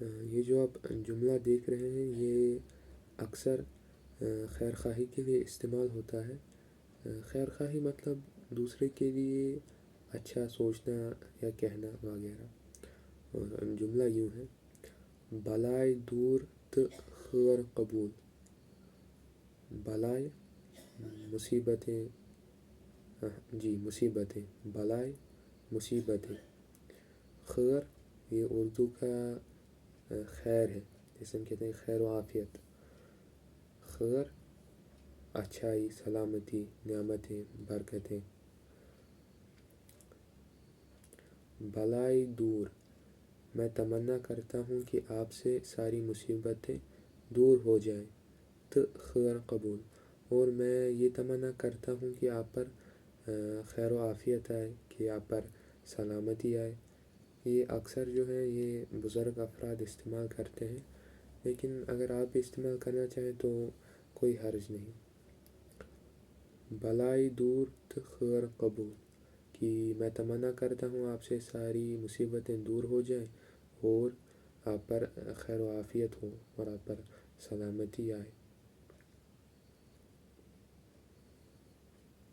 یہ جو آپ جملہ دیکھ رہے ہیں یہ اکثر خیر خواہی کے لیے استعمال ہوتا ہے۔ خیر خواہی مطلب دوسرے کے لیے اچھا سوچنا یا کہنا وغیرہ۔ اور جملہ یوں ہے: بلائے دور تہ خیر قبول۔ بلائے مصیبتیں، مصیبتیں، بلائے مصیبتیں، خیر یہ اردو کا خیر ہے، جیسے ہم کہتے ہیں خیر و عافیت، خیر اچھائی، سلامتی، نعمتیں، برکتیں۔ بلائے دور، میں تمنا کرتا ہوں کہ آپ سے ساری مصیبتیں دور ہو جائیں، تو خیر قبول، اور میں یہ تمنا کرتا ہوں کہ آپ پر خیر و عافیت آئے، کہ آپ پر سلامتی آئے۔ یہ اکثر جو ہے یہ بزرگ افراد استعمال کرتے ہیں، لیکن اگر آپ بھی استعمال کرنا چاہیں تو کوئی حرج نہیں۔ بلائے دور تو خیر قبول، کہ میں تمنا کرتا ہوں آپ سے ساری مصیبتیں دور ہو جائیں اور آپ پر خیر و عافیت ہو اور آپ پر سلامتی آئے۔